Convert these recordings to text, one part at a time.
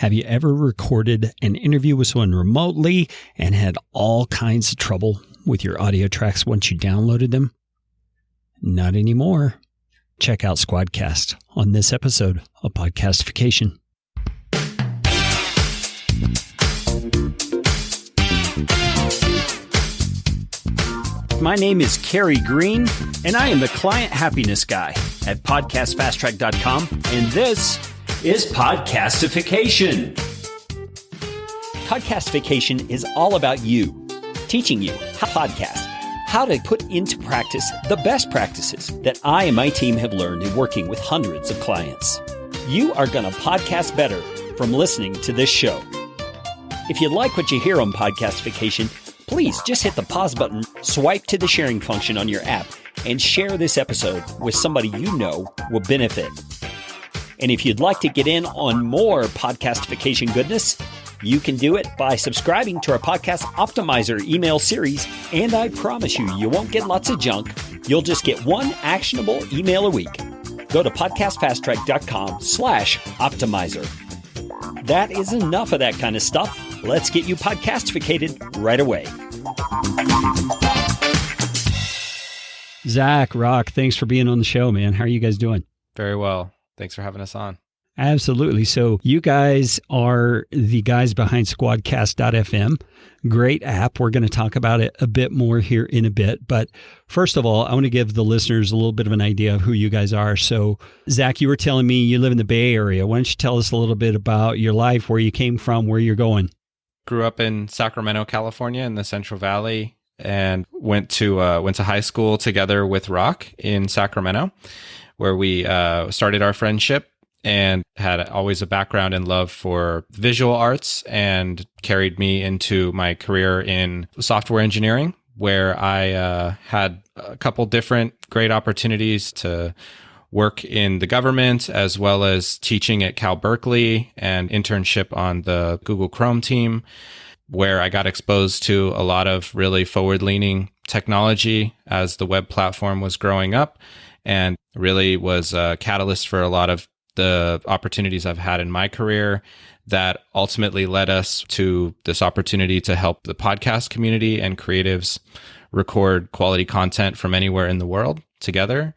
Have you ever recorded an interview with someone remotely and had all kinds of trouble with your audio tracks once you downloaded them? Not anymore. Check out Squadcast on this episode of Podcastification. My name is Kerry Green, and I am the Client Happiness Guy at PodcastFastTrack.com, and this is Podcastification. Podcastification is all about you, teaching you how to podcast, how to put into practice the best practices that I and my team have learned in working with hundreds of clients. You are going to podcast better from listening to this show. If you like what you hear on Podcastification, please just hit the pause button, swipe to the sharing function on your app, and share this episode with somebody you know will benefit. And if you'd like to get in on more Podcastification goodness, you can do it by subscribing to our Podcast Optimizer email series, and I promise you, you won't get lots of junk. You'll just get one actionable email a week. Go to podcastfasttrack.com/optimizer. That is enough of that kind of stuff. Let's get you podcastificated right away. Zach, Rock, thanks for being on the show, man. How are you guys doing? Very well. Thanks for having us on. Absolutely. So you guys are the guys behind Squadcast.fm. Great app. We're going to talk about it a bit more here in a bit. But first of all, I want to give the listeners a little bit of an idea of who you guys are. So Zach, you were telling me you live in the Bay Area. Why don't you tell us a little bit about your life, where you came from, where you're going? Grew up in Sacramento, California in the Central Valley, and went to high school together with Rock in Sacramento, where we started our friendship, and had always a background and love for visual arts, and carried me into my career in software engineering, where I had a couple different great opportunities to work in the government, as well as teaching at Cal Berkeley and internship on the Google Chrome team, where I got exposed to a lot of really forward-leaning technology as the web platform was growing up, and really was a catalyst for a lot of the opportunities I've had in my career that ultimately led us to this opportunity to help the podcast community and creatives record quality content from anywhere in the world together.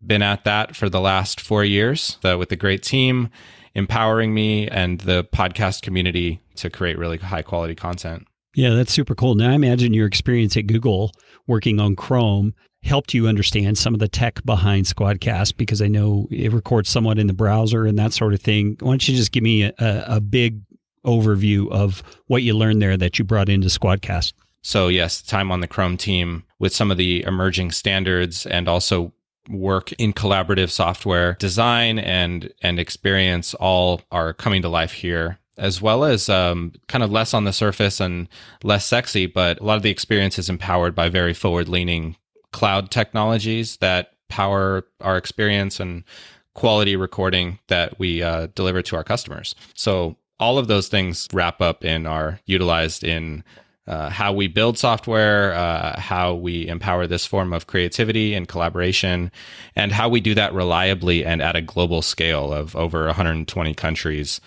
Been at that for the last 4 years with a great team, empowering me and the podcast community to create really high quality content. Yeah, that's super cool. Now, I imagine your experience at Google working on Chrome helped you understand some of the tech behind Squadcast, because I know it records somewhat in the browser and that sort of thing. Why don't you just give me a big overview of what you learned there that you brought into Squadcast? So yes, time on the Chrome team with some of the emerging standards, and also work in collaborative software design and experience all are coming to life here, as well as kind of less on the surface and less sexy, but a lot of the experience is empowered by very forward-leaning cloud technologies that power our experience and quality recording that we deliver to our customers. So all of those things wrap up and are utilized in how we build software, how we empower this form of creativity and collaboration, and how we do that reliably and at a global scale of over 120 countries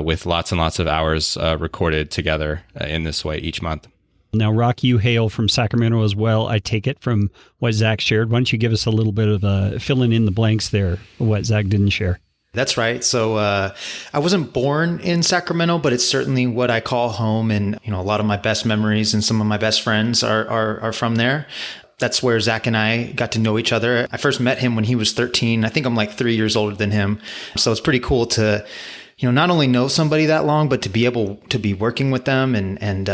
with lots and lots of hours recorded together in this way each month. Now, Rock, you hail from Sacramento as well, I take it, from what Zach shared. Why don't you give us a little bit of filling in the blanks there, what Zach didn't share? That's right. So I wasn't born in Sacramento, but it's certainly what I call home. And, a lot of my best memories and some of my best friends are from there. That's where Zach and I got to know each other. I first met him when he was 13. I think I'm like 3 years older than him. So it's pretty cool to, not only know somebody that long, but to be able to be working with them and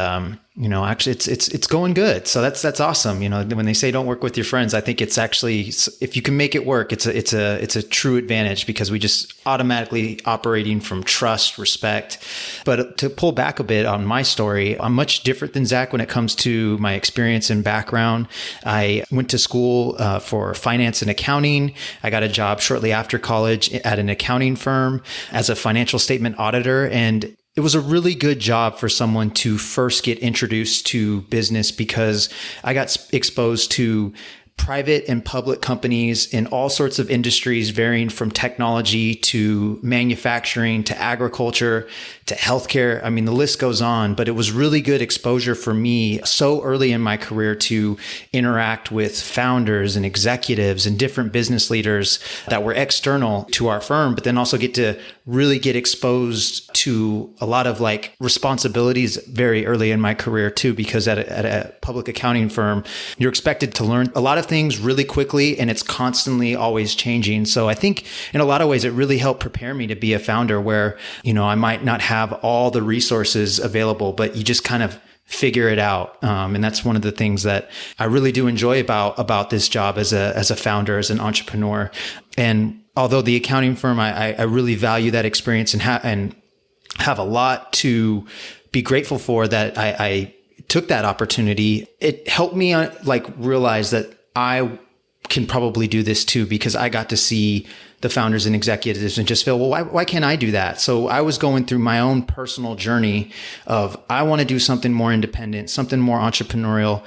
actually it's going good. So that's awesome. When they say don't work with your friends, I think it's actually, if you can make it work, it's a true advantage, because we just automatically operating from trust, respect. But to pull back a bit on my story, I'm much different than Zach when it comes to my experience and background. I went to school for finance and accounting. I got a job shortly after college at an accounting firm as a financial statement auditor. And it was a really good job for someone to first get introduced to business, because I got exposed to private and public companies in all sorts of industries, varying from technology to manufacturing to agriculture to healthcare. I mean, the list goes on, but it was really good exposure for me so early in my career to interact with founders and executives and different business leaders that were external to our firm, but then also get to really get exposed to a lot of like responsibilities very early in my career too, because at a public accounting firm, you're expected to learn a lot of things really quickly, and it's constantly always changing. So I think in a lot of ways, it really helped prepare me to be a founder where, I might not have all the resources available, but you just kind of figure it out. And that's one of the things that I really do enjoy about this job as a founder, as an entrepreneur. And although the accounting firm, I really value that experience and have a lot to be grateful for that I took that opportunity. It helped me realize that I can probably do this too, because I got to see the founders and executives and just feel, well, why can't I do that? So I was going through my own personal journey of, I want to do something more independent, something more entrepreneurial.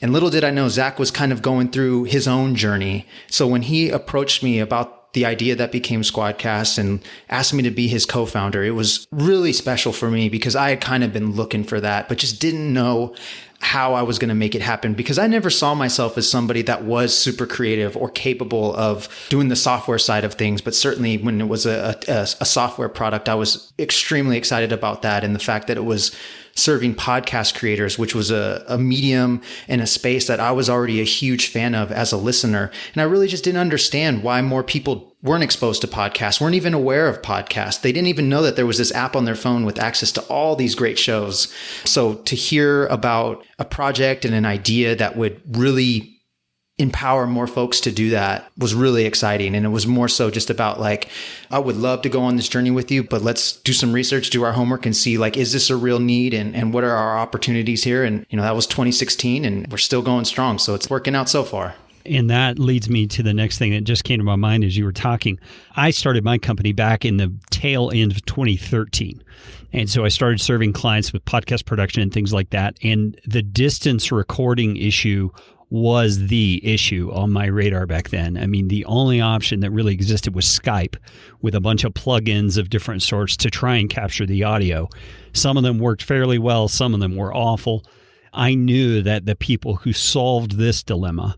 And little did I know, Zach was kind of going through his own journey. So when he approached me about the idea that became Squadcast and asked me to be his co-founder, it was really special for me because I had kind of been looking for that, but just didn't know how I was going to make it happen, because I never saw myself as somebody that was super creative or capable of doing the software side of things. But certainly when it was a software product, I was extremely excited about that. And the fact that it was serving podcast creators, which was a medium and a space that I was already a huge fan of as a listener. And I really just didn't understand why more people weren't exposed to podcasts, weren't even aware of podcasts. They didn't even know that there was this app on their phone with access to all these great shows. So to hear about a project and an idea that would really empower more folks to do that was really exciting. And it was more so just about I would love to go on this journey with you, but let's do some research, do our homework and see is this a real need and what are our opportunities here? And, that was 2016 and we're still going strong. So it's working out so far. And that leads me to the next thing that just came to my mind as you were talking. I started my company back in the tail end of 2013. And so I started serving clients with podcast production and things like that. And the distance recording issue was the issue on my radar back then. I mean, the only option that really existed was Skype with a bunch of plugins of different sorts to try and capture the audio. Some of them worked fairly well. Some of them were awful. I knew that the people who solved this dilemma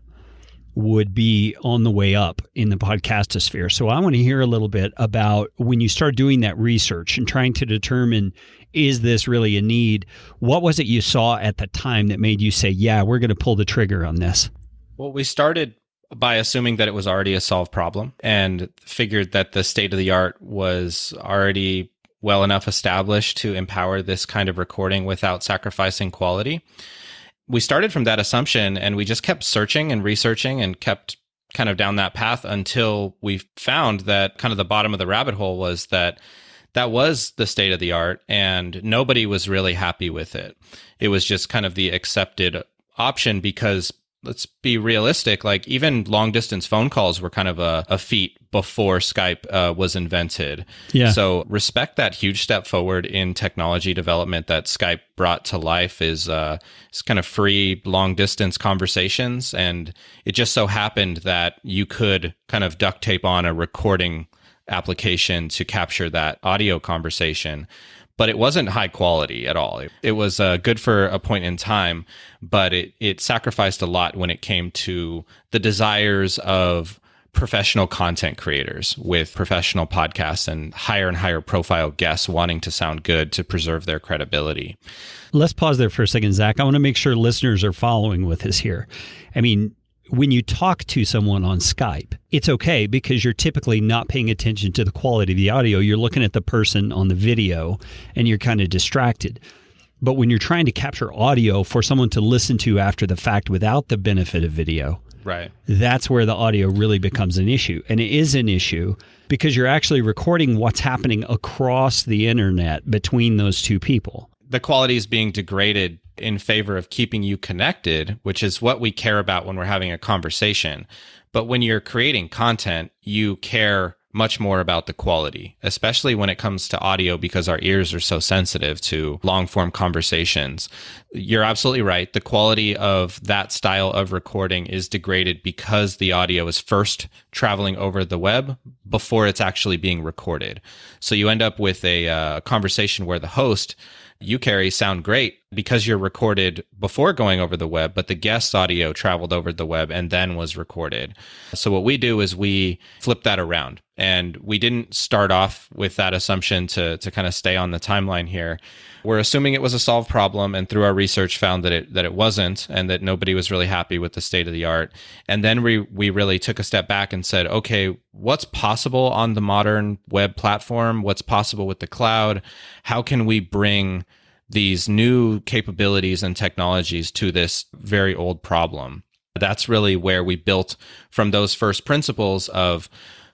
would be on the way up in the podcastosphere. So I want to hear a little bit about when you start doing that research and trying to determine, is this really a need? What was it you saw at the time that made you say, yeah, we're going to pull the trigger on this? Well, we started by assuming that it was already a solved problem and figured that the state of the art was already well enough established to empower this kind of recording without sacrificing quality. We started from that assumption and we just kept searching and researching and kept kind of down that path until we found that kind of the bottom of the rabbit hole was that was the state of the art and nobody was really happy with it. It was just kind of the accepted option because let's be realistic, even long distance phone calls were kind of a feat before Skype was invented. Yeah. So respect that huge step forward in technology development that Skype brought to life is kind of free long distance conversations. And it just so happened that you could kind of duct tape on a recording application to capture that audio conversation. But it wasn't high quality at all. It was good for a point in time, but it sacrificed a lot when it came to the desires of professional content creators with professional podcasts and higher profile guests wanting to sound good to preserve their credibility. Let's pause there for a second, Zach. I want to make sure listeners are following with us here. I mean, when you talk to someone on Skype, it's okay because you're typically not paying attention to the quality of the audio. You're looking at the person on the video and you're kind of distracted. But when you're trying to capture audio for someone to listen to after the fact without the benefit of video, right, that's where the audio really becomes an issue. And it is an issue because you're actually recording what's happening across the internet between those two people. The quality is being degraded in favor of keeping you connected, which is what we care about when we're having a conversation. But when you're creating content, you care much more about the quality, especially when it comes to audio, because our ears are so sensitive to long form conversations. You're absolutely right. The quality of that style of recording is degraded because the audio is first traveling over the web before it's actually being recorded. So you end up with a conversation where the host, you, Carrie, sound great because you're recorded before going over the web, but the guest's audio traveled over the web and then was recorded. So what we do is we flip that around. And we didn't start off with that assumption to kind of stay on the timeline here. We're assuming it was a solved problem, and through our research found that it wasn't, and that nobody was really happy with the state of the art. And then we really took a step back and said, okay, what's possible on the modern web platform? What's possible with the cloud? How can we bring these new capabilities and technologies to this very old problem? That's really where we built from those first principles of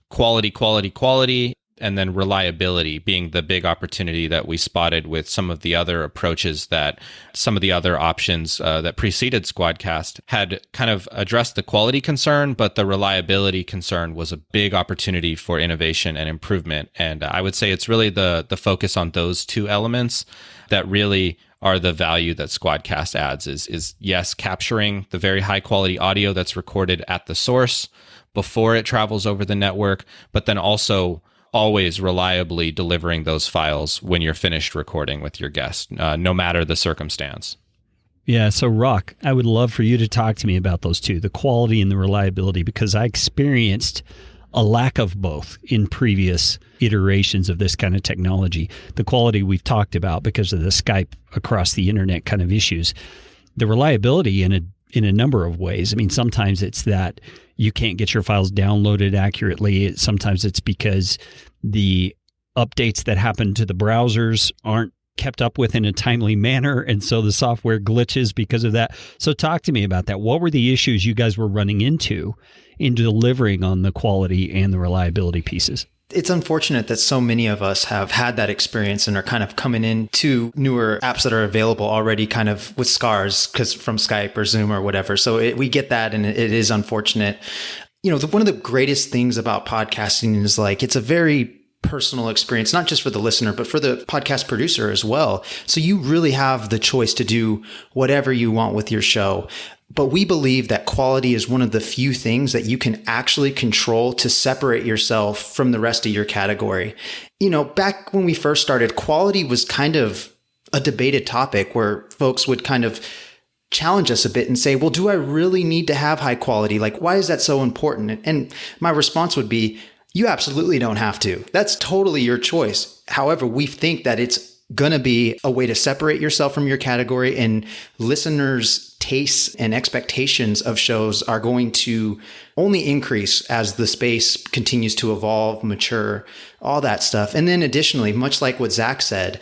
quality, and then reliability being the big opportunity that we spotted with some of the other approaches that some of the other options that preceded Squadcast had kind of addressed the quality concern, but the reliability concern was a big opportunity for innovation and improvement. And I would say it's really the focus on those two elements that really are the value that Squadcast adds is yes, capturing the very high quality audio that's recorded at the source before it travels over the network, but then also always reliably delivering those files when you're finished recording with your guest, no matter the circumstance. Yeah, so Rock, I would love for you to talk to me about those two, the quality and the reliability, because I experienced a lack of both in previous iterations of this kind of technology. The quality we've talked about because of the Skype across the internet kind of issues. The reliability in a number of ways. I mean, sometimes it's that you can't get your files downloaded accurately. Sometimes it's because the updates that happen to the browsers aren't kept up with in a timely manner, and so the software glitches because of that. So talk to me about that. What were the issues you guys were running into in delivering on the quality and the reliability pieces? It's unfortunate that so many of us have had that experience and are kind of coming into newer apps that are available already kind of with scars because from Skype or Zoom or whatever. So we get that, and it is unfortunate. You know, one of the greatest things about podcasting is like it's a very personal experience, not just for the listener, but for the podcast producer as well. So you really have the choice to do whatever you want with your show. But we believe that quality is one of the few things that you can actually control to separate yourself from the rest of your category. You know, back when we first started, quality was kind of a debated topic where folks would kind of challenge us a bit and say, well, do I really need to have high quality? Like, why is that so important? And my response would be, you absolutely don't have to. That's totally your choice. However, we think that it's going to be a way to separate yourself from your category, and listeners' tastes and expectations of shows are going to only increase as the space continues to evolve, mature, all that stuff. And then additionally, much like what Zach said,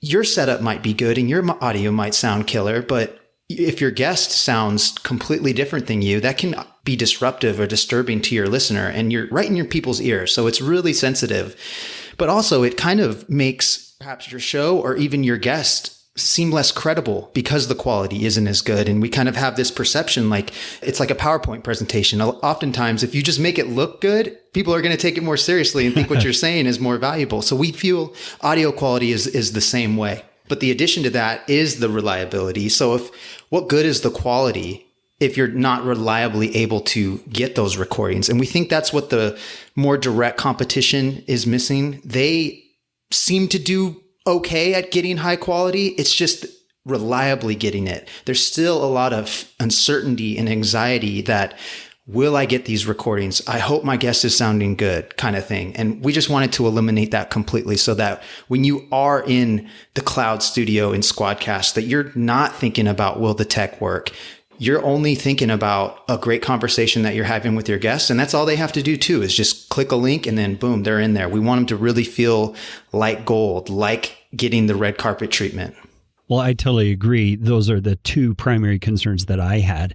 your setup might be good and your audio might sound killer, but if your guest sounds completely different than you, that can be disruptive or disturbing to your listener, and you're right in your people's ears. So it's really sensitive, but also it kind of makes perhaps your show or even your guest seem less credible because the quality isn't as good. And we kind of have this perception like it's like a PowerPoint presentation. Oftentimes, if you just make it look good, people are going to take it more seriously and think what you're saying is more valuable. So we feel audio quality is the same way. But the addition to that is the reliability. So what good is the quality if you're not reliably able to get those recordings? And we think that's what the more direct competition is missing. They seem to do okay at getting high quality. It's just reliably getting it. There's still a lot of uncertainty and anxiety that, will I get these recordings? I hope my guest is sounding good, kind of thing. And we just wanted to eliminate that completely so that when you are in the cloud studio in Squadcast, that you're not thinking about, will the tech work? You're only thinking about a great conversation that you're having with your guests. And that's all they have to do too, is just click a link and then boom, they're in there. We want them to really feel like gold, like getting the red carpet treatment. Well, I totally agree. Those are the two primary concerns that I had.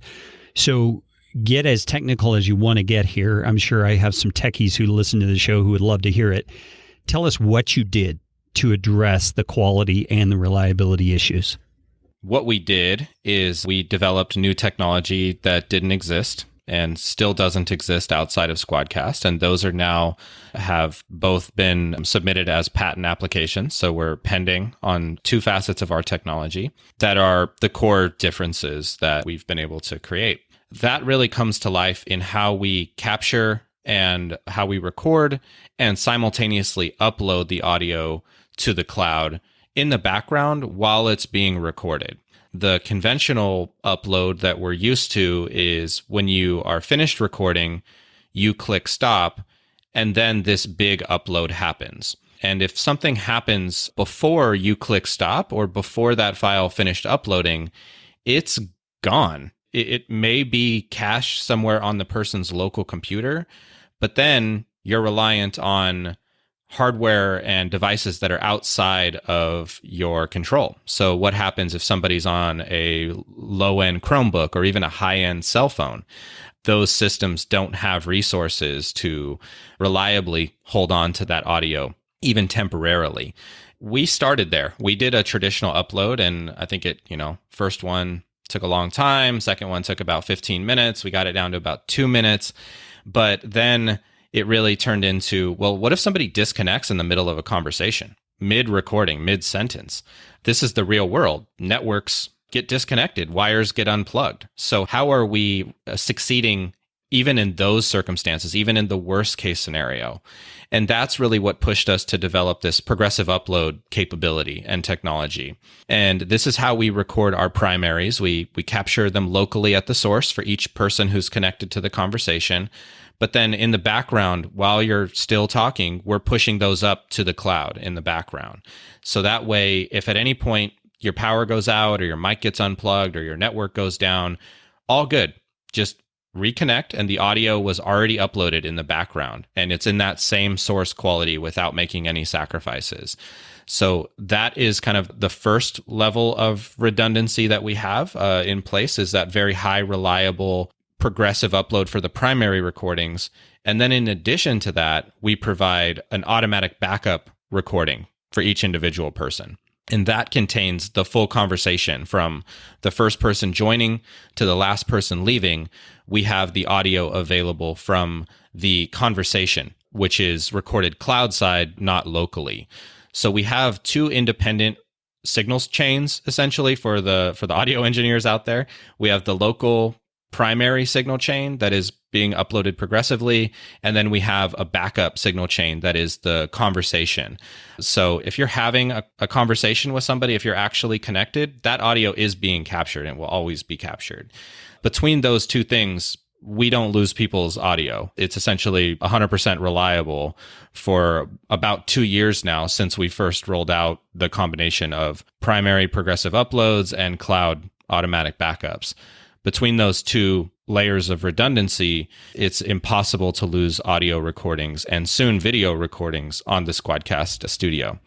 So get as technical as you want to get here. I'm sure I have some techies who listen to the show who would love to hear it. Tell us what you did to address the quality and the reliability issues. What we did is we developed new technology that didn't exist. and still doesn't exist outside of Squadcast. And those are now have both been submitted as patent applications. So we're pending on two facets of our technology that are the core differences that we've been able to create. That really comes to life in how we capture and how we record and simultaneously upload the audio to the cloud in the background while it's being recorded. The conventional upload that we're used to is when you are finished recording, you click stop, and then this big upload happens. And if something happens before you click stop or before that file finished uploading, it's gone. It may be cached somewhere on the person's local computer, but then you're reliant on hardware and devices that are outside of your control. So what happens if somebody's on a low-end Chromebook or even a high-end cell phone? Those systems don't have resources to reliably hold on to that audio, even temporarily. We started there. We did a traditional upload, and I think first one took a long time. Second one took about 15 minutes. We got it down to about 2 minutes. But then it really turned into, well, what if somebody disconnects in the middle of a conversation, mid-recording, mid-sentence? This is the real world. Networks get disconnected, wires get unplugged. So how are we succeeding even in those circumstances, even in the worst case scenario? And that's really what pushed us to develop this progressive upload capability and technology. And this is how we record our primaries. We capture them locally at the source for each person who's connected to the conversation. But then in the background, while you're still talking, we're pushing those up to the cloud in the background. So that way, if at any point your power goes out or your mic gets unplugged or your network goes down, all good. Just reconnect, and the audio was already uploaded in the background, and it's in that same source quality without making any sacrifices. So that is kind of the first level of redundancy that we have in place, is that very high reliable progressive upload for the primary recordings. And then in addition to that, we provide an automatic backup recording for each individual person. And that contains the full conversation from the first person joining to the last person leaving. We have the audio available from the conversation, which is recorded cloud side, not locally. So we have two independent signals chains essentially for the audio engineers out there. We have the local primary signal chain that is being uploaded progressively, and then we have a backup signal chain that is the conversation. So if you're having a conversation with somebody, if you're actually connected, that audio is being captured and will always be captured. Between those two things, we don't lose people's audio. It's essentially 100% reliable for about 2 years now since we first rolled out the combination of primary progressive uploads and cloud automatic backups. Between those two layers of redundancy, it's impossible to lose audio recordings and soon video recordings on the Squadcast studio.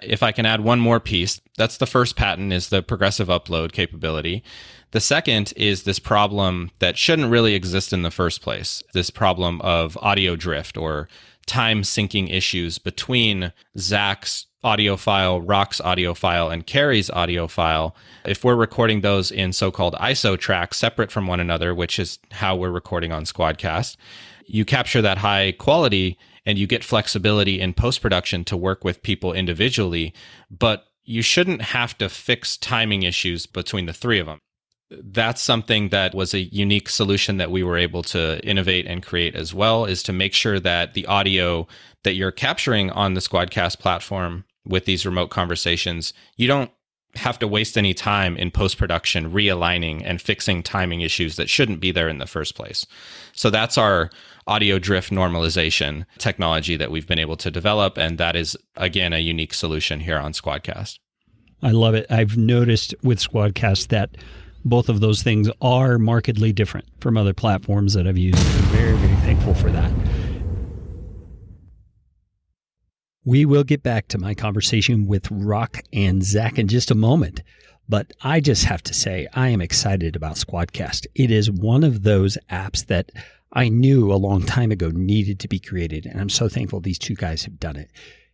If I can add one more piece, that's the first patent, is the progressive upload capability. The second is this problem that shouldn't really exist in the first place, this problem of audio drift or time syncing issues between Zach's audio file, Rock's audio file, and Carrie's audio file. If we're recording those in so-called ISO tracks separate from one another, which is how we're recording on Squadcast, you capture that high quality and you get flexibility in post-production to work with people individually, but you shouldn't have to fix timing issues between the three of them. That's something that was a unique solution that we were able to innovate and create as well, is to make sure that the audio that you're capturing on the Squadcast platform with these remote conversations, you don't have to waste any time in post-production realigning and fixing timing issues that shouldn't be there in the first place. So that's our audio drift normalization technology that we've been able to develop, and that is, again, a unique solution here on Squadcast. I love it. I've noticed with Squadcast that both of those things are markedly different from other platforms that I've used. I'm very, very thankful for that. We will get back to my conversation with Rock and Zach in just a moment, but I just have to say I am excited about Squadcast. It is one of those apps that I knew a long time ago needed to be created, and I'm so thankful these two guys have done it.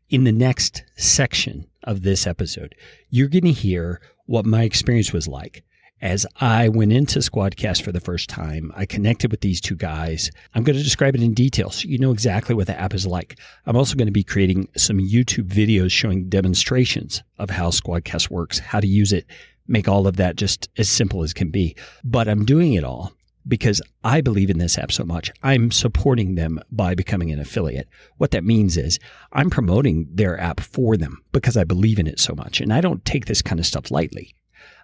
In the next section of this episode, you're going to hear what my experience was like As I went into Squadcast for the first time, I connected with these two guys. I'm going to describe it in detail so you know exactly what the app is like. I'm also going to be creating some YouTube videos showing demonstrations of how Squadcast works, how to use it, make all of that just as simple as can be. But I'm doing it all because I believe in this app so much. I'm supporting them by becoming an affiliate. What that means is I'm promoting their app for them because I believe in it so much. And I don't take this kind of stuff lightly.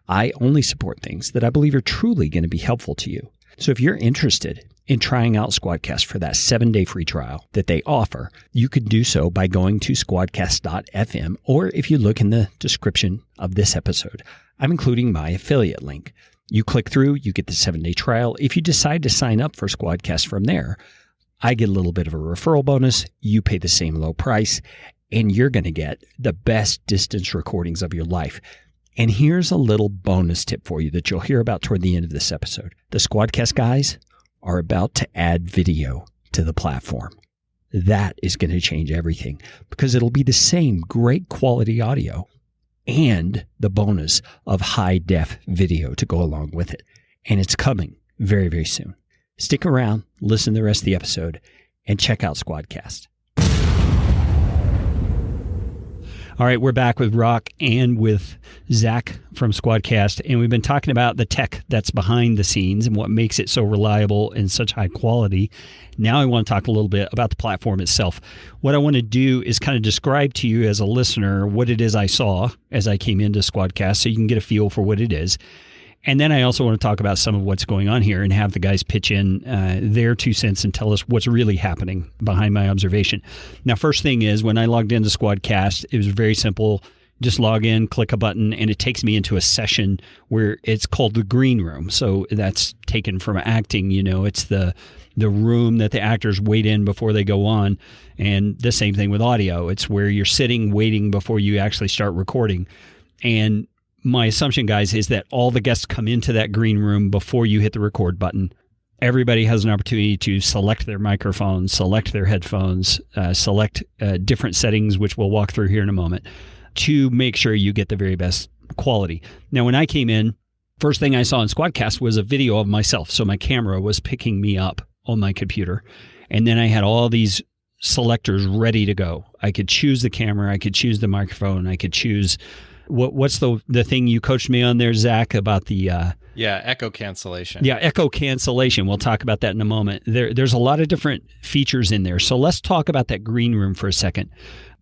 I only support things that I believe are truly going to be helpful to you. So if you're interested in trying out Squadcast for that 7-day free trial that they offer, you can do so by going to squadcast.fm, or if you look in the description of this episode, I'm including my affiliate link. You click through, you get the 7-day trial. If you decide to sign up for Squadcast from there, I get a little bit of a referral bonus. You pay the same low price, and you're going to get the best distance recordings of your life. And here's a little bonus tip for you that you'll hear about toward the end of this episode. The Squadcast guys are about to add video to the platform. That is going to change everything because it'll be the same great quality audio and the bonus of high-def video to go along with it. And it's coming very, very soon. Stick around, listen to the rest of the episode, and check out Squadcast. All right, we're back with Rock and with Zach from Squadcast, and we've been talking about the tech that's behind the scenes and what makes it so reliable and such high quality. Now I want to talk a little bit about the platform itself. What I want to do is kind of describe to you as a listener what it is I saw as I came into Squadcast so you can get a feel for what it is. And then I also want to talk about some of what's going on here and have the guys pitch in their 2 cents and tell us what's really happening behind my observation. Now, first thing is when I logged into Squadcast, it was very simple. Just log in, click a button, and it takes me into a session where it's called the green room. So that's taken from acting. You know, it's the room that the actors wait in before they go on. And the same thing with audio. It's where you're sitting waiting before you actually start recording. And my assumption, guys, is that all the guests come into that green room before you hit the record button. Everybody has an opportunity to select their microphone, select their headphones, select different settings, which we'll walk through here in a moment, to make sure you get the very best quality. Now, when I came in, first thing I saw in Squadcast was a video of myself. So my camera was picking me up on my computer. And then I had all these selectors ready to go. I could choose the camera. I could choose the microphone. I could choose... What's the thing you coached me on there, Zach, about the... echo cancellation. Yeah, echo cancellation. We'll talk about that in a moment. There's a lot of different features in there. So let's talk about that green room for a second.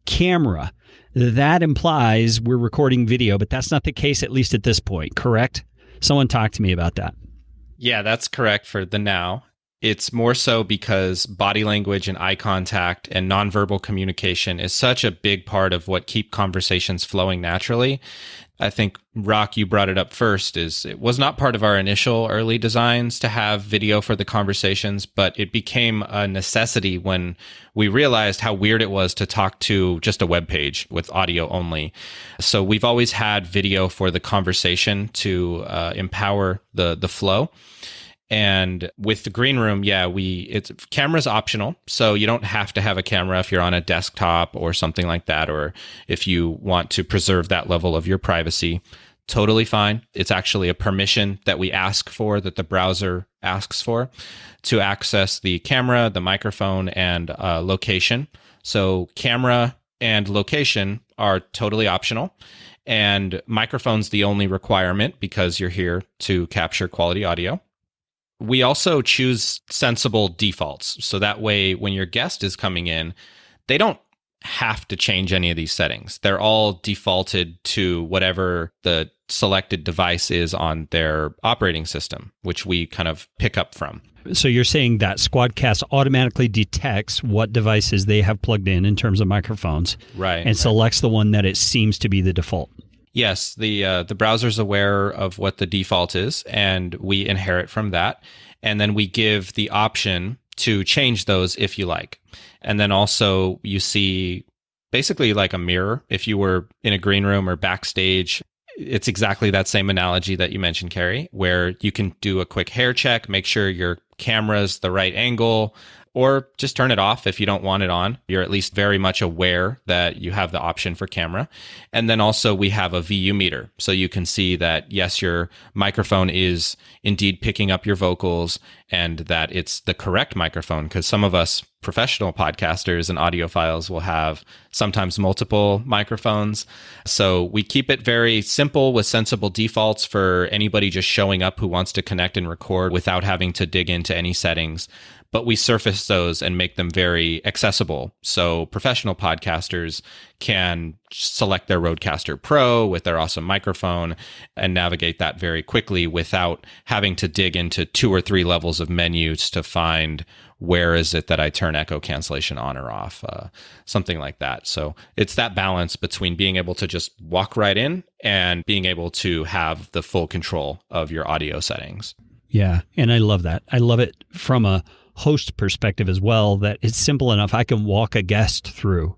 Camera. That implies we're recording video, but that's not the case, at least at this point, correct? Someone talk to me about that. Yeah, that's correct for the now. It's more so because body language and eye contact and nonverbal communication is such a big part of what keep conversations flowing naturally. I think, Rock, you brought it up first, is it was not part of our initial early designs to have video for the conversations, but it became a necessity when we realized how weird it was to talk to just a web page with audio only. So we've always had video for the conversation to empower the flow. And with the green room, camera's optional. So you don't have to have a camera if you're on a desktop or something like that, or if you want to preserve that level of your privacy. Totally fine. It's actually a permission that we ask for, that the browser asks for, to access the camera, the microphone, and location. So camera and location are totally optional. And microphone's the only requirement because you're here to capture quality audio. We also choose sensible defaults. So that way, when your guest is coming in, they don't have to change any of these settings. They're all defaulted to whatever the selected device is on their operating system, which we kind of pick up from. So you're saying that Squadcast automatically detects what devices they have plugged in terms of microphones, right, and selects the one that it seems to be the default. Yes, the browser's aware of what the default is, and we inherit from that. And then we give the option to change those if you like. And then also you see basically like a mirror. If you were in a green room or backstage, it's exactly that same analogy that you mentioned, Carrie, where you can do a quick hair check, make sure your camera's the right angle, or just turn it off if you don't want it on. You're at least very much aware that you have the option for camera. And then also we have a VU meter. So you can see that, yes, your microphone is indeed picking up your vocals and that it's the correct microphone, because some of us professional podcasters and audiophiles will have sometimes multiple microphones. So we keep it very simple with sensible defaults for anybody just showing up who wants to connect and record without having to dig into any settings. But we surface those and make them very accessible. So professional podcasters can select their Rodecaster Pro with their awesome microphone and navigate that very quickly without having to dig into 2 or 3 levels of menus to find where is it that I turn echo cancellation on or off, something like that. So it's that balance between being able to just walk right in and being able to have the full control of your audio settings. Yeah, and I love that. I love it from a host perspective as well, that it's simple enough. I can walk a guest through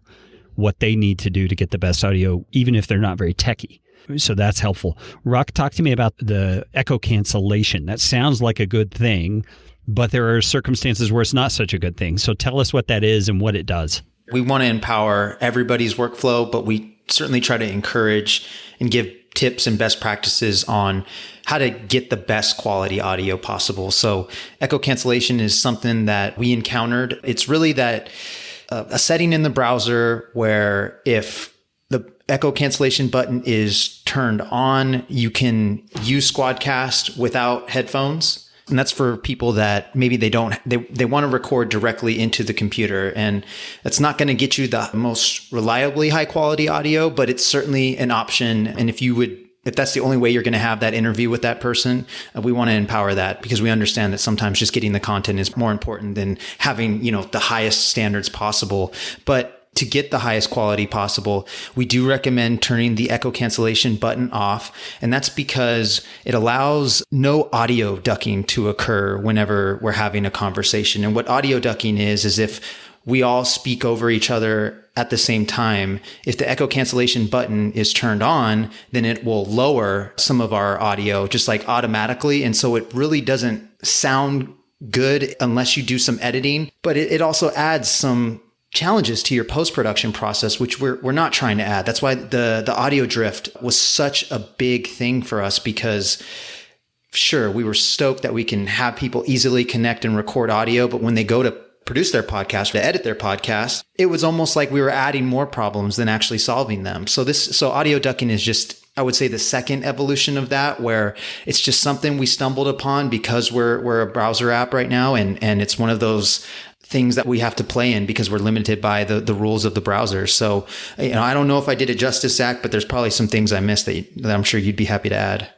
what they need to do to get the best audio, even if they're not very techy. So that's helpful. Rock, talk to me about the echo cancellation. That sounds like a good thing, but there are circumstances where it's not such a good thing. So tell us what that is and what it does. We want to empower everybody's workflow, but we certainly try to encourage and give tips and best practices on how to get the best quality audio possible. So echo cancellation is something that we encountered. It's really that a setting in the browser where if the echo cancellation button is turned on, you can use Squadcast without headphones. And that's for people that maybe they want to record directly into the computer. And that's not going to get you the most reliably high quality audio, but it's certainly an option. And if that's the only way you're going to have that interview with that person, we want to empower that, because we understand that sometimes just getting the content is more important than having, the highest standards possible. But to get the highest quality possible, we do recommend turning the echo cancellation button off. And that's because it allows no audio ducking to occur whenever we're having a conversation. And what audio ducking is if we all speak over each other at the same time, if the echo cancellation button is turned on, then it will lower some of our audio just like automatically. And so it really doesn't sound good unless you do some editing, but it also adds some challenges to your post-production process, which we're not trying to add. That's why the audio drift was such a big thing for us, because sure, we were stoked that we can have people easily connect and record audio, but when they go to produce their podcast, to edit their podcast, it was almost like we were adding more problems than actually solving them. So audio ducking is just, I would say, the second evolution of that, where it's just something we stumbled upon because we're a browser app right now, and it's one of those things that we have to play in because we're limited by the rules of the browser. So, I don't know if I did it justice, Zach, but there's probably some things I missed that I'm sure you'd be happy to add.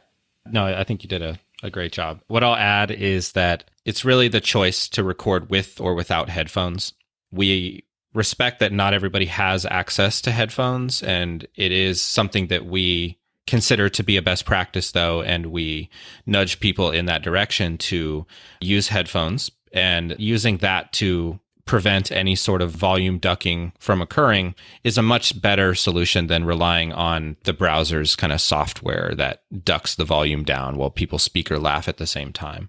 No, I think you did a great job. What I'll add is that it's really the choice to record with or without headphones. We respect that not everybody has access to headphones, and it is something that we consider to be a best practice, though, and we nudge people in that direction to use headphones, and using that to prevent any sort of volume ducking from occurring is a much better solution than relying on the browser's kind of software that ducks the volume down while people speak or laugh at the same time.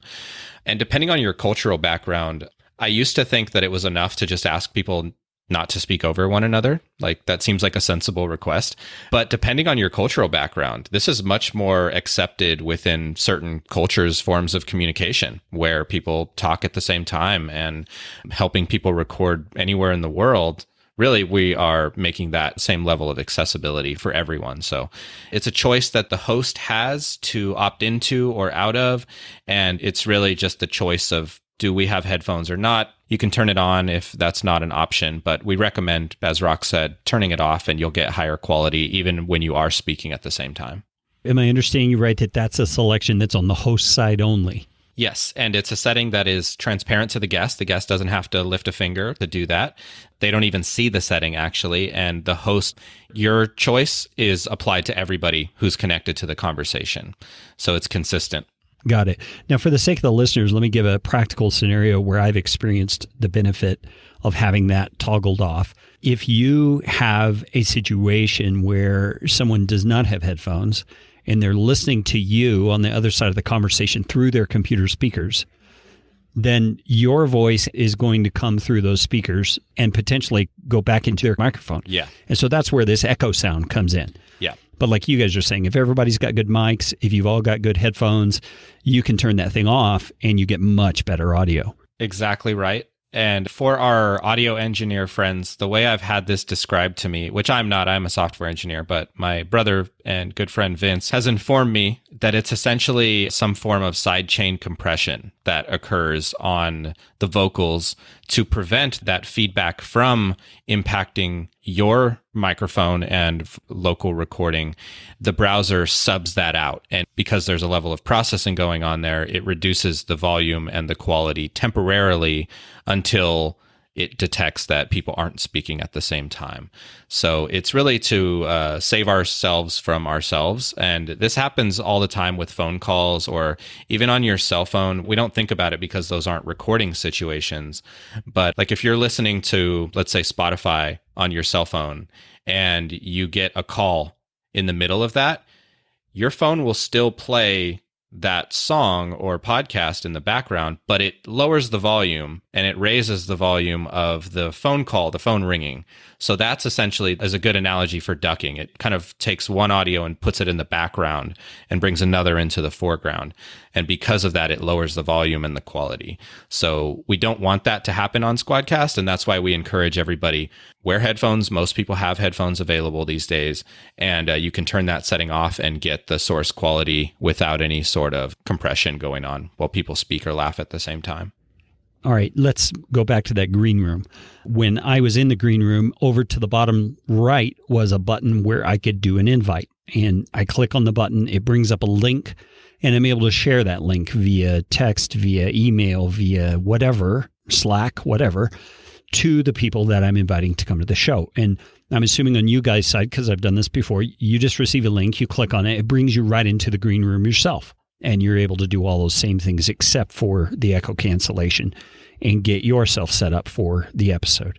And depending on your cultural background, I used to think that it was enough to just ask people not to speak over one another. Like, that seems like a sensible request. But depending on your cultural background, this is much more accepted within certain cultures' forms of communication, where people talk at the same time, and helping people record anywhere in the world. Really, we are making that same level of accessibility for everyone. So it's a choice that the host has to opt into or out of. And it's really just the choice of, do we have headphones or not? You can turn it on if that's not an option, but we recommend, as Rock said, turning it off, and you'll get higher quality even when you are speaking at the same time. Am I understanding you right that that's a selection that's on the host side only? Yes, and it's a setting that is transparent to the guest. The guest doesn't have to lift a finger to do that. They don't even see the setting, actually, and the host, your choice is applied to everybody who's connected to the conversation. So it's consistent. Got it. Now, for the sake of the listeners, let me give a practical scenario where I've experienced the benefit of having that toggled off. If you have a situation where someone does not have headphones and they're listening to you on the other side of the conversation through their computer speakers, then your voice is going to come through those speakers and potentially go back into their microphone. Yeah. And so that's where this echo sound comes in. Yeah. But like you guys are saying, if everybody's got good mics, if you've all got good headphones, you can turn that thing off and you get much better audio. Exactly right. And for our audio engineer friends, the way I've had this described to me, which I'm not, I'm a software engineer, but my brother and good friend Vince has informed me that it's essentially some form of sidechain compression that occurs on the vocals to prevent that feedback from impacting your microphone and local recording. The browser subs that out. And because there's a level of processing going on there, it reduces the volume and the quality temporarily until it detects that people aren't speaking at the same time. So it's really to save ourselves from ourselves. And this happens all the time with phone calls or even on your cell phone. We don't think about it because those aren't recording situations. But like if you're listening to, let's say, Spotify on your cell phone and you get a call in the middle of that, your phone will still play that song or podcast in the background, but it lowers the volume and it raises the volume of the phone call, the phone ringing. So that's essentially as a good analogy for ducking. It kind of takes one audio and puts it in the background and brings another into the foreground. And because of that, it lowers the volume and the quality. So we don't want that to happen on Squadcast. And that's why we encourage everybody wear headphones. Most people have headphones available these days. And you can turn that setting off and get the source quality without any sort of compression going on while people speak or laugh at the same time. All right, let's go back to that green room. When I was in the green room, over to the bottom right was a button where I could do an invite. And I click on the button, it brings up a link, and I'm able to share that link via text, via email, via whatever, Slack, whatever, to the people that I'm inviting to come to the show. And I'm assuming on you guys' side, because I've done this before, you just receive a link, you click on it, it brings you right into the green room yourself. And you're able to do all those same things except for the echo cancellation and get yourself set up for the episode.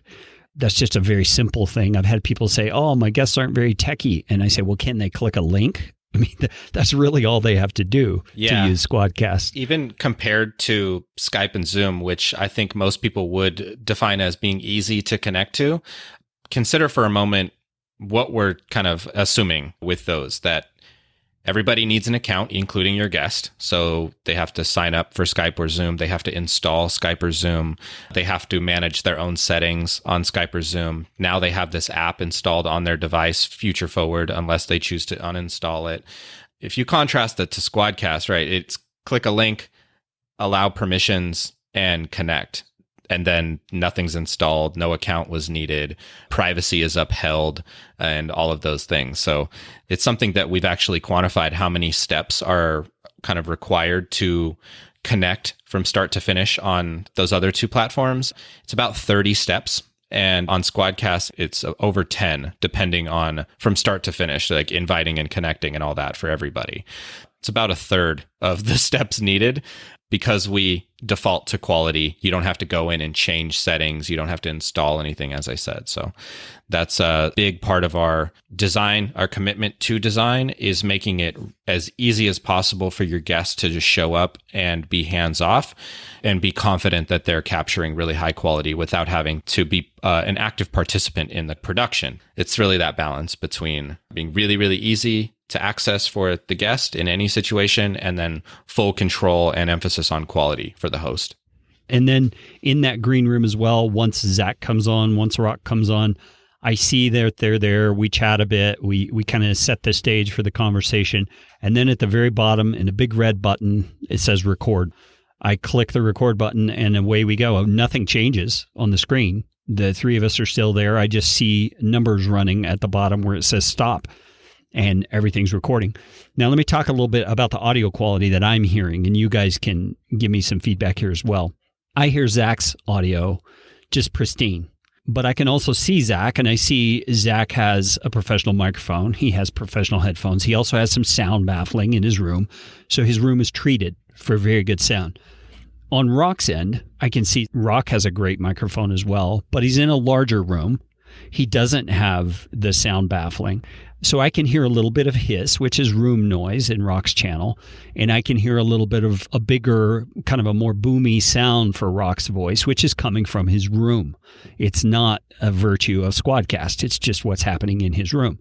That's just a very simple thing. I've had people say, oh, my guests aren't very techie. And I say, well, can they click a link? I mean, that's really all they have to do to use Squadcast. Even compared to Skype and Zoom, which I think most people would define as being easy to connect to, consider for a moment what we're kind of assuming with those, that everybody needs an account, including your guest. So they have to sign up for Skype or Zoom. They have to install Skype or Zoom. They have to manage their own settings on Skype or Zoom. Now they have this app installed on their device, future forward, unless they choose to uninstall it. If you contrast that to Squadcast, right, it's click a link, allow permissions, and connect. And then nothing's installed, no account was needed, privacy is upheld, and all of those things. So it's something that we've actually quantified how many steps are kind of required to connect from start to finish on those other two platforms. It's about 30 steps. And on Squadcast, it's over 10, depending on from start to finish, like inviting and connecting and all that for everybody. It's about a third of the steps needed. Because we default to quality, you don't have to go in and change settings. You don't have to install anything, as I said. So that's a big part of our design. Our commitment to design is making it as easy as possible for your guests to just show up and be hands-off and be confident that they're capturing really high quality without having to be an active participant in the production. It's really that balance between being really, really easy to access for the guest in any situation, and then full control and emphasis on quality for the host. And then in that green room as well, once Zach comes on, once Rock comes on, I see that they're there. We chat a bit. We kind of set the stage for the conversation. And then at the very bottom, in a big red button, it says record. I click the record button and away we go. Nothing changes on the screen. The three of us are still there. I just see numbers running at the bottom where it says stop. And everything's recording. Now, let me talk a little bit about the audio quality that I'm hearing, and you guys can give me some feedback here as well. I hear Zach's audio just pristine, but I can also see Zach, and I see Zach has a professional microphone. He has professional headphones. He also has some sound baffling in his room, so his room is treated for very good sound. On Rock's end, I can see Rock has a great microphone as well, but he's in a larger room. He doesn't have the sound baffling. So I can hear a little bit of hiss, which is room noise in Rock's channel. And I can hear a little bit of a bigger, kind of a more boomy sound for Rock's voice, which is coming from his room. It's not a virtue of Squadcast. It's just what's happening in his room.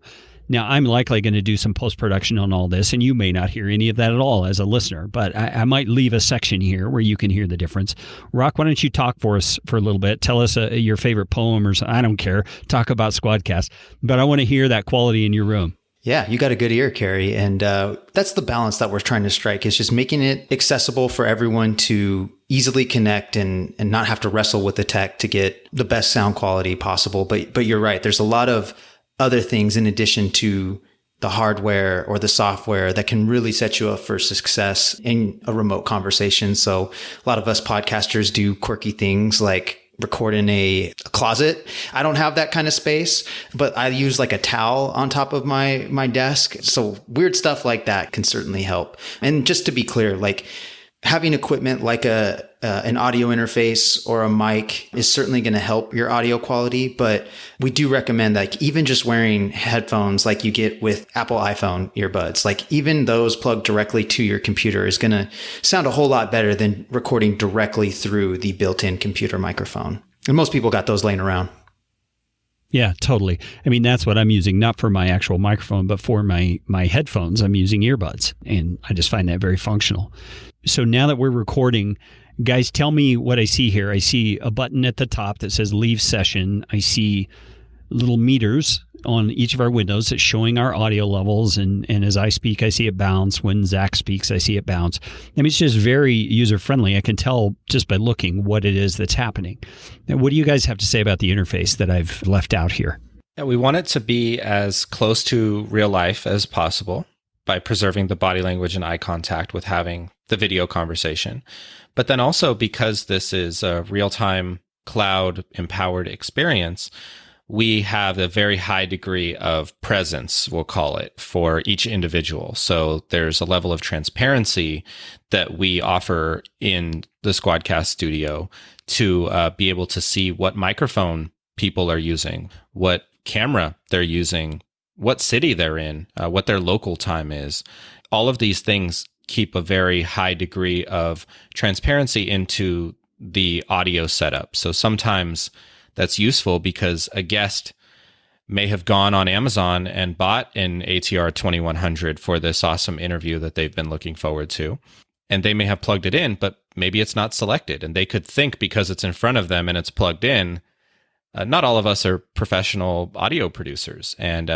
Now, I'm likely going to do some post-production on all this, and you may not hear any of that at all as a listener, but I might leave a section here where you can hear the difference. Rock, why don't you talk for us for a little bit? Tell us your favorite poem or something. I don't care. Talk about Squadcast, but I want to hear that quality in your room. Yeah, you got a good ear, Carrie. And that's the balance that we're trying to strike, is just making it accessible for everyone to easily connect and not have to wrestle with the tech to get the best sound quality possible. But you're right. There's a lot of other things in addition to the hardware or the software that can really set you up for success in a remote conversation. So a lot of us podcasters do quirky things like record in a closet. I don't have that kind of space, but I use like a towel on top of my desk. So weird stuff like that can certainly help. And just to be clear, like having equipment like an audio interface or a mic is certainly going to help your audio quality, but we do recommend like even just wearing headphones like you get with Apple iPhone earbuds, like even those plugged directly to your computer is going to sound a whole lot better than recording directly through the built-in computer microphone. And most people got those laying around. Yeah, totally. I mean, that's what I'm using, not for my actual microphone, but for my headphones, I'm using earbuds, and I just find that very functional. So now that we're recording, guys, tell me what I see here. I see a button at the top that says leave session. I see little meters on each of our windows that's showing our audio levels. And as I speak, I see it bounce. When Zach speaks, I see it bounce. I mean, it's just very user-friendly. I can tell just by looking what it is that's happening. Now, what do you guys have to say about the interface that I've left out here? Yeah, we want it to be as close to real life as possible by preserving the body language and eye contact with having the video conversation. But then also, because this is a real-time cloud-empowered experience, we have a very high degree of presence, we'll call it, for each individual. So there's a level of transparency that we offer in the Squadcast studio to be able to see what microphone people are using, what camera they're using, what city they're in, what their local time is. All of these things keep a very high degree of transparency into the audio setup. So sometimes that's useful because a guest may have gone on Amazon and bought an ATR 2100 for this awesome interview that they've been looking forward to. And they may have plugged it in, but maybe it's not selected. And they could think because it's in front of them and it's plugged in. Not all of us are professional audio producers, and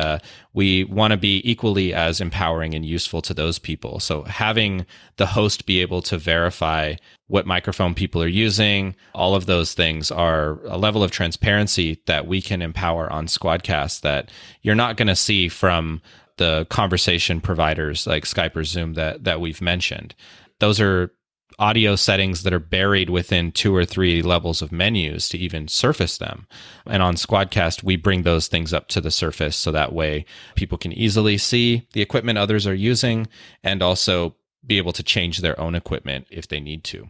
we want to be equally as empowering and useful to those people. So having the host be able to verify what microphone people are using, all of those things are a level of transparency that we can empower on Squadcast that you're not going to see from the conversation providers like Skype or Zoom that we've mentioned. Those are audio settings that are buried within 2 or 3 levels of menus to even surface them. And on Squadcast, we bring those things up to the surface so that way people can easily see the equipment others are using and also be able to change their own equipment if they need to.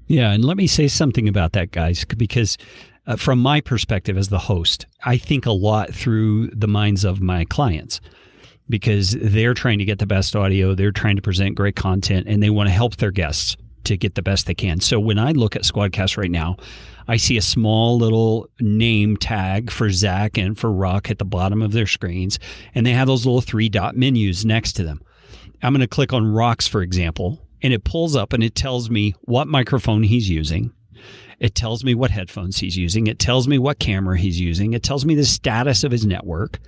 Yeah, and let me say something about that, guys, because from my perspective as the host, I think a lot through the minds of my clients, because they're trying to get the best audio, they're trying to present great content, and they want to help their guests to get the best they can. So when I look at Squadcast right now, I see a small little name tag for Zach and for Rock at the bottom of their screens, and they have those little 3-dot menus next to them. I'm going to click on Rock's, for example, and it pulls up and it tells me what microphone he's using. It tells me what headphones he's using. It tells me what camera he's using. It tells me the status of his network.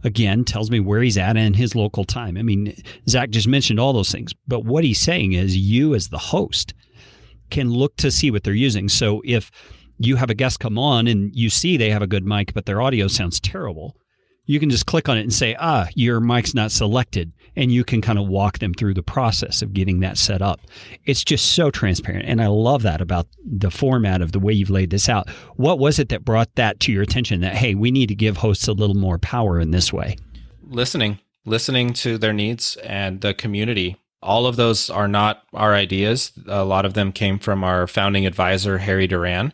Again, tells me where he's at in his local time. I mean, Zach just mentioned all those things, but what he's saying is you as the host can look to see what they're using. So if you have a guest come on and you see they have a good mic, but their audio sounds terrible, you can just click on it and say, your mic's not selected. And you can kind of walk them through the process of getting that set up. It's just so transparent. And I love that about the format of the way you've laid this out. What was it that brought that to your attention that, hey, we need to give hosts a little more power in this way? Listening to their needs and the community. All of those are not our ideas. A lot of them came from our founding advisor, Harry Duran,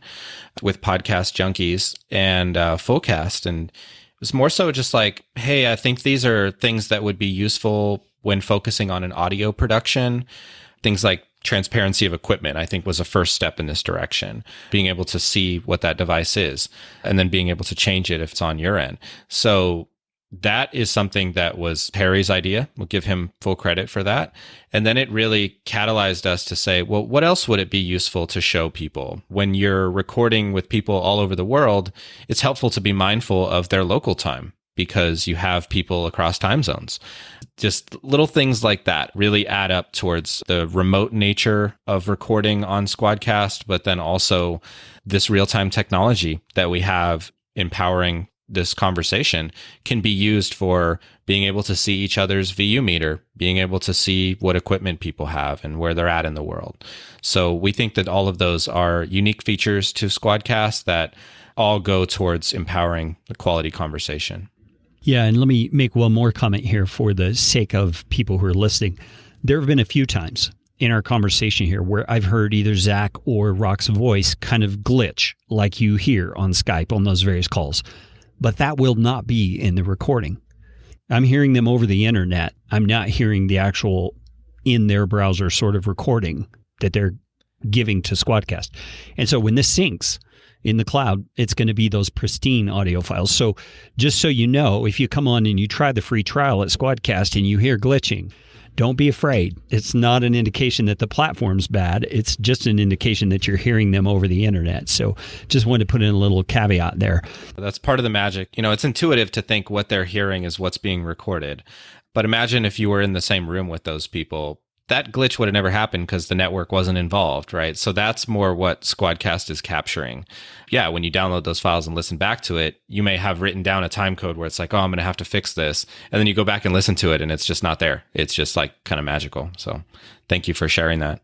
with Podcast Junkies and Fullcast. And it It's more so just like, hey, I think these are things that would be useful when focusing on an audio production. Things like transparency of equipment, I think, was a first step in this direction. Being able to see what that device is and then being able to change it if it's on your end. So that is something that was Perry's idea. We'll give him full credit for that. And then it really catalyzed us to say, well, what else would it be useful to show people? When you're recording with people all over the world, it's helpful to be mindful of their local time because you have people across time zones. Just little things like that really add up towards the remote nature of recording on Squadcast, but then also this real-time technology that we have empowering this conversation can be used for being able to see each other's VU meter, being able to see what equipment people have and where they're at in the world. So we think that all of those are unique features to Squadcast that all go towards empowering the quality conversation. Yeah, and let me make one more comment here for the sake of people who are listening. There have been a few times in our conversation here where I've heard either Zach or Rock's voice kind of glitch like you hear on Skype on those various calls. But that will not be in the recording. I'm hearing them over the internet. I'm not hearing the actual in their browser sort of recording that they're giving to Squadcast. And so when this syncs in the cloud, it's going to be those pristine audio files. So just so you know, if you come on and you try the free trial at Squadcast and you hear glitching, don't be afraid. It's not an indication that the platform's bad. It's just an indication that you're hearing them over the internet. So just wanted to put in a little caveat there. That's part of the magic. It's intuitive to think what they're hearing is what's being recorded. But imagine if you were in the same room with those people. That glitch would have never happened because the network wasn't involved, right? So that's more what Squadcast is capturing. Yeah, when you download those files and listen back to it, you may have written down a time code where it's like, oh, I'm going to have to fix this. And then you go back and listen to it and it's just not there. It's just like kind of magical. So thank you for sharing that.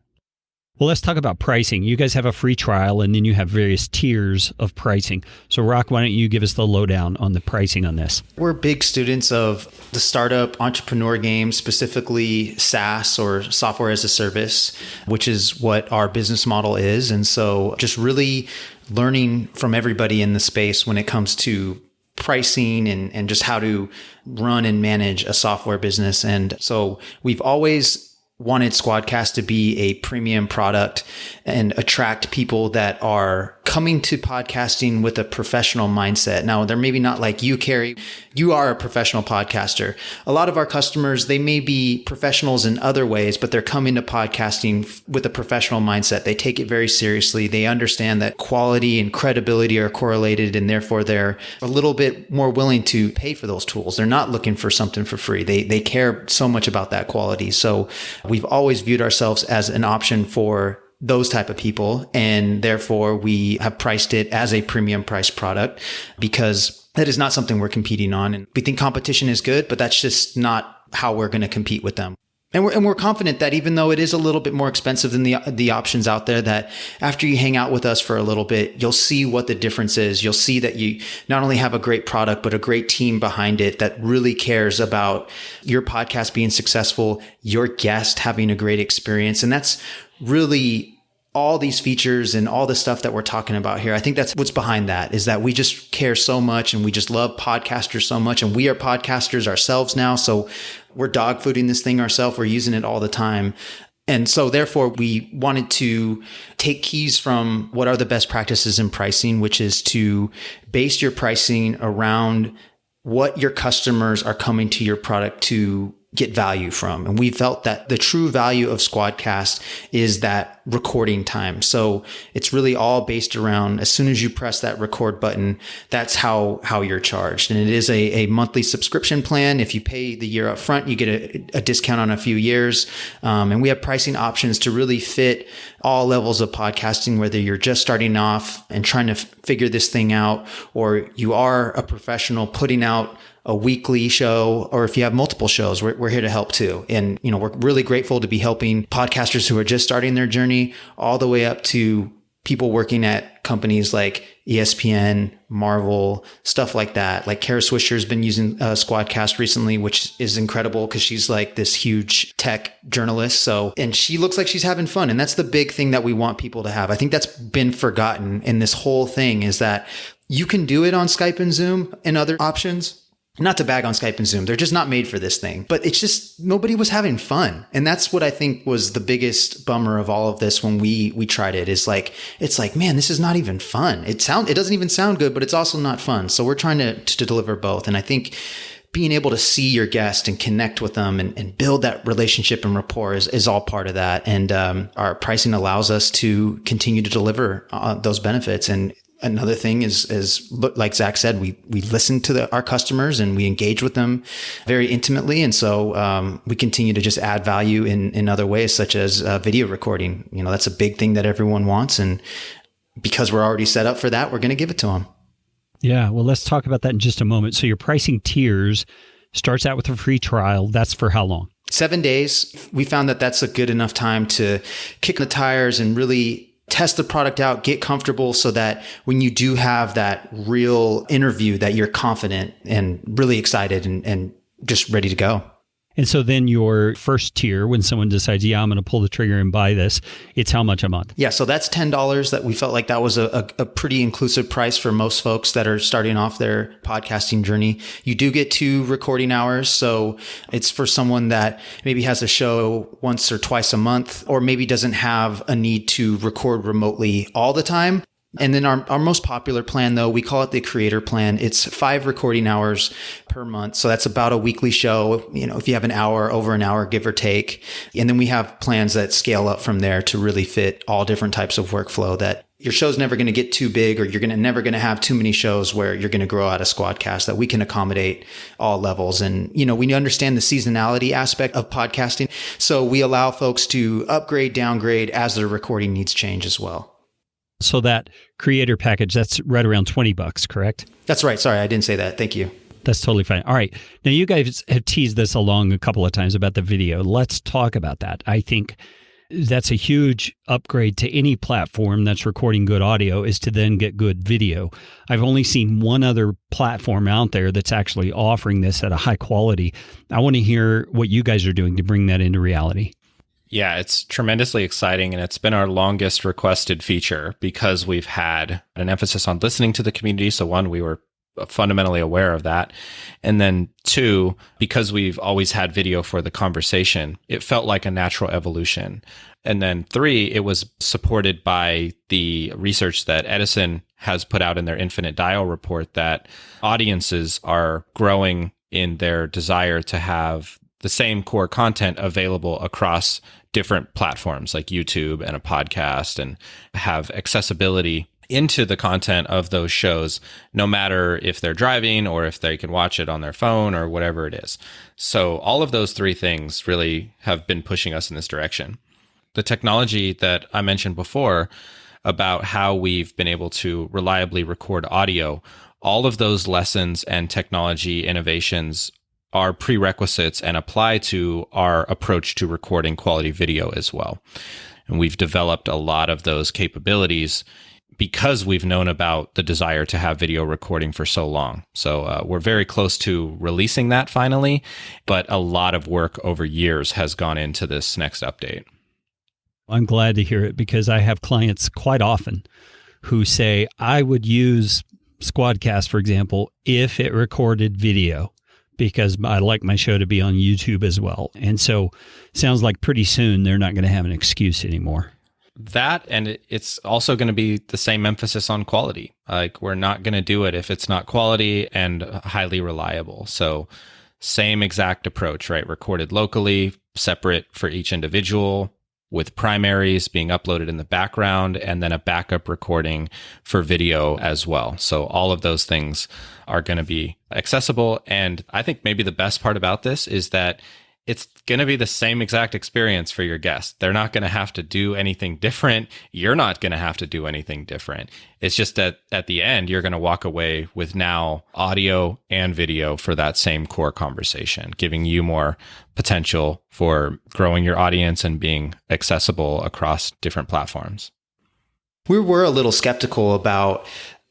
Well, let's talk about pricing. You guys have a free trial and then you have various tiers of pricing. So Rock, why don't you give us the lowdown on the pricing on this? We're big students of the startup entrepreneur game, specifically SaaS or software as a service, which is what our business model is. And so just really learning from everybody in the space when it comes to pricing and just how to run and manage a software business. And so we've always wanted Squadcast to be a premium product and attract people that are coming to podcasting with a professional mindset. Now, they're maybe not like you, Carrie. You are a professional podcaster. A lot of our customers, they may be professionals in other ways, but they're coming to podcasting with a professional mindset. They take it very seriously. They understand that quality and credibility are correlated, and therefore they're a little bit more willing to pay for those tools. They're not looking for something for free. They care so much about that quality. So we've always viewed ourselves as an option for those type of people. And therefore we have priced it as a premium price product because that is not something we're competing on. And we think competition is good, but that's just not how we're going to compete with them. And we're confident that even though it is a little bit more expensive than the options out there, that after you hang out with us for a little bit, you'll see what the difference is. You'll see that you not only have a great product, but a great team behind it that really cares about your podcast being successful, your guest having a great experience. And that's really all these features and all the stuff that we're talking about here. I think that's what's behind that, is that we just care so much and we just love podcasters so much. And we are podcasters ourselves now. So we're dog fooding this thing ourselves. We're using it all the time. And so therefore we wanted to take keys from what are the best practices in pricing, which is to base your pricing around what your customers are coming to your product to get value from. And we felt that the true value of Squadcast is that recording time. So it's really all based around, as soon as you press that record button, that's how you're charged. And it is a monthly subscription plan. If you pay the year up front, you get a discount on a few years. And we have pricing options to really fit all levels of podcasting, whether you're just starting off and trying to figure this thing out, or you are a professional putting out a weekly show, or if you have multiple shows, we're here to help too. And, we're really grateful to be helping podcasters who are just starting their journey all the way up to people working at companies like ESPN, Marvel, stuff like that. Like Kara Swisher has been using Squadcast recently, which is incredible because she's like this huge tech journalist. And she looks like she's having fun. And that's the big thing that we want people to have. I think that's been forgotten in this whole thing, is that You can do it on Skype and Zoom and other options. Not to bag on Skype and Zoom. They're just not made for this thing. But it's just nobody was having fun. And that's what I think was the biggest bummer of all of this when we tried it. It's like, man, this is not even fun. It doesn't even sound good, but it's also not fun. So we're trying to deliver both. And I think being able to see your guest and connect with them and build that relationship and rapport is all part of that. And our pricing allows us to continue to deliver those benefits. And another thing is like Zach said, we listen to our customers and we engage with them very intimately. And so we continue to just add value in other ways, such as video recording. That's a big thing that everyone wants. And because we're already set up for that, we're going to give it to them. Yeah, well, let's talk about that in just a moment. So your pricing tiers starts out with a free trial. That's for how long? 7 days. We found that that's a good enough time to kick the tires and really test the product out, get comfortable so that when you do have that real interview that you're confident and really excited and just ready to go. And so then your first tier, when someone decides, yeah, I'm going to pull the trigger and buy this, it's how much a month? Yeah, so that's $10 that we felt like that was a pretty inclusive price for most folks that are starting off their podcasting journey. You do get 2 recording hours. So it's for someone that maybe has a show once or twice a month, or maybe doesn't have a need to record remotely all the time. And then our most popular plan, though, we call it the creator plan. It's 5 recording hours per month. So that's about a weekly show, if you have an hour, over an hour, give or take. And then we have plans that scale up from there to really fit all different types of workflow, that your show's never going to get too big, or you're never going to have too many shows where you're going to grow out of Squadcast, that we can accommodate all levels. And, we understand the seasonality aspect of podcasting. So we allow folks to upgrade, downgrade as their recording needs change as well. So that creator package, that's right around $20, correct? That's right. Sorry, I didn't say that. Thank you. That's totally fine. All right. Now, you guys have teased this along a couple of times about the video. Let's talk about that. I think that's a huge upgrade to any platform that's recording good audio, is to then get good video. I've only seen one other platform out there that's actually offering this at a high quality. I want to hear what you guys are doing to bring that into reality. Yeah, it's tremendously exciting, and it's been our longest requested feature because we've had an emphasis on listening to the community. So 1, we were fundamentally aware of that. And then 2, because we've always had video for the conversation, it felt like a natural evolution. And then 3, it was supported by the research that Edison has put out in their Infinite Dial report, that audiences are growing in their desire to have the same core content available across different platforms like YouTube and a podcast, and have accessibility into the content of those shows, no matter if they're driving or if they can watch it on their phone or whatever it is. So all of those 3 things really have been pushing us in this direction. The technology that I mentioned before about how we've been able to reliably record audio, all of those lessons and technology innovations are prerequisites and apply to our approach to recording quality video as well. And we've developed a lot of those capabilities because we've known about the desire to have video recording for so long. So we're very close to releasing that finally, but a lot of work over years has gone into this next update. I'm glad to hear it, because I have clients quite often who say, I would use Squadcast, for example, if it recorded video, because I like my show to be on YouTube as well. And so sounds like pretty soon they're not going to have an excuse anymore. That, and it's also going to be the same emphasis on quality. Like, we're not going to do it if it's not quality and highly reliable. So same exact approach, right? Recorded locally, separate for each individual, with primaries being uploaded in the background, and then a backup recording for video as well. So all of those things are going to be accessible. And I think maybe the best part about this is that it's going to be the same exact experience for your guests. They're not going to have to do anything different. You're not going to have to do anything different. It's just that at the end, you're going to walk away with now audio and video for that same core conversation, giving you more potential for growing your audience and being accessible across different platforms. We were a little skeptical about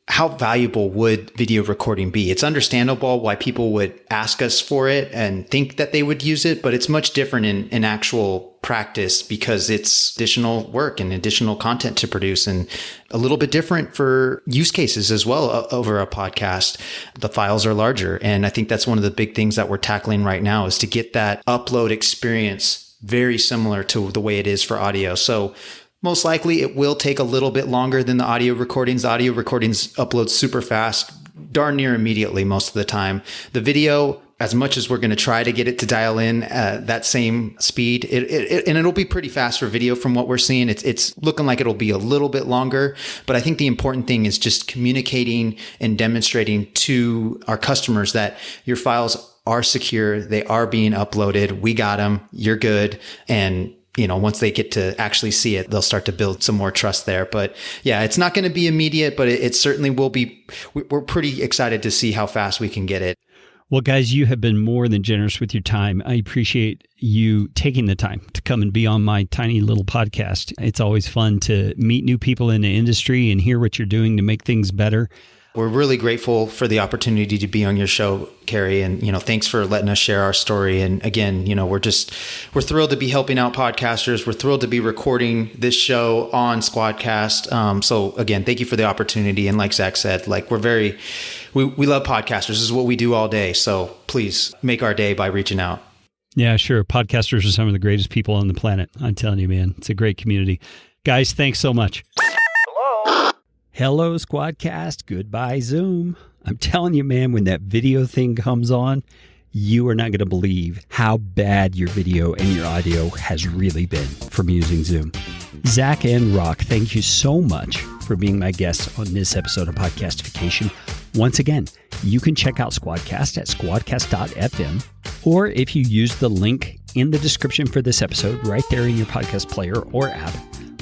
how valuable would video recording be? It's understandable why people would ask us for it and think that they would use it, but it's much different in actual practice because it's additional work and additional content to produce, and a little bit different for use cases as well over a podcast. The files are larger. And I think that's one of the big things that we're tackling right now is to get that upload experience very similar to the way it is for audio. So most likely it will take a little bit longer than the audio recordings. The audio recordings upload super fast, darn near immediately most of the time. The video, as much as we're going to try to get it to dial in that same speed, and it'll be pretty fast for video from what we're seeing. It's looking like it'll be a little bit longer, but I think the important thing is just communicating and demonstrating to our customers that your files are secure, they are being uploaded, we got them, you're good, and once they get to actually see it, they'll start to build some more trust there. But yeah, it's not going to be immediate, but it certainly will be. We're pretty excited to see how fast we can get it. Well, guys, you have been more than generous with your time. I appreciate you taking the time to come and be on my tiny little podcast. It's always fun to meet new people in the industry and hear what you're doing to make things better. We're really grateful for the opportunity to be on your show, Carrie. And, thanks for letting us share our story. And again, we're thrilled to be helping out podcasters. We're thrilled to be recording this show on Squadcast. So again, thank you for the opportunity. And like Zach said, we love podcasters. This is what we do all day. So please make our day by reaching out. Yeah, sure. Podcasters are some of the greatest people on the planet. I'm telling you, man, it's a great community. Guys, thanks so much. Hello, Squadcast. Goodbye, Zoom. I'm telling you, man, when that video thing comes on, you are not going to believe how bad your video and your audio has really been from using Zoom. Zach and Rock, thank you so much for being my guests on this episode of Podcastification. Once again, you can check out Squadcast at squadcast.fm, or if you use the link in the description for this episode right there in your podcast player or app,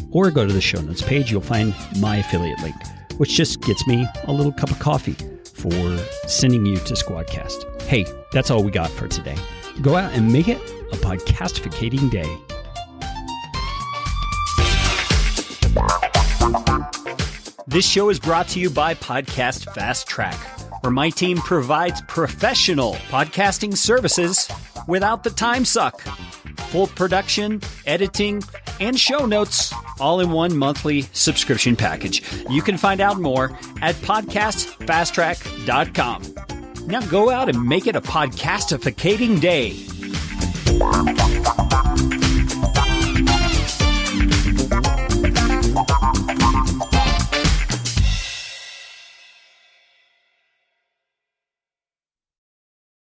or go to the show notes page, you'll find my affiliate link, which just gets me a little cup of coffee for sending you to Squadcast. Hey, that's all we got for today. Go out and make it a podcastificating day. This show is brought to you by Podcast Fast Track, where my team provides professional podcasting services without the time suck. Full production, editing, and show notes, all in one monthly subscription package. You can find out more at podcastfasttrack.com. Now go out and make it a podcastificating day.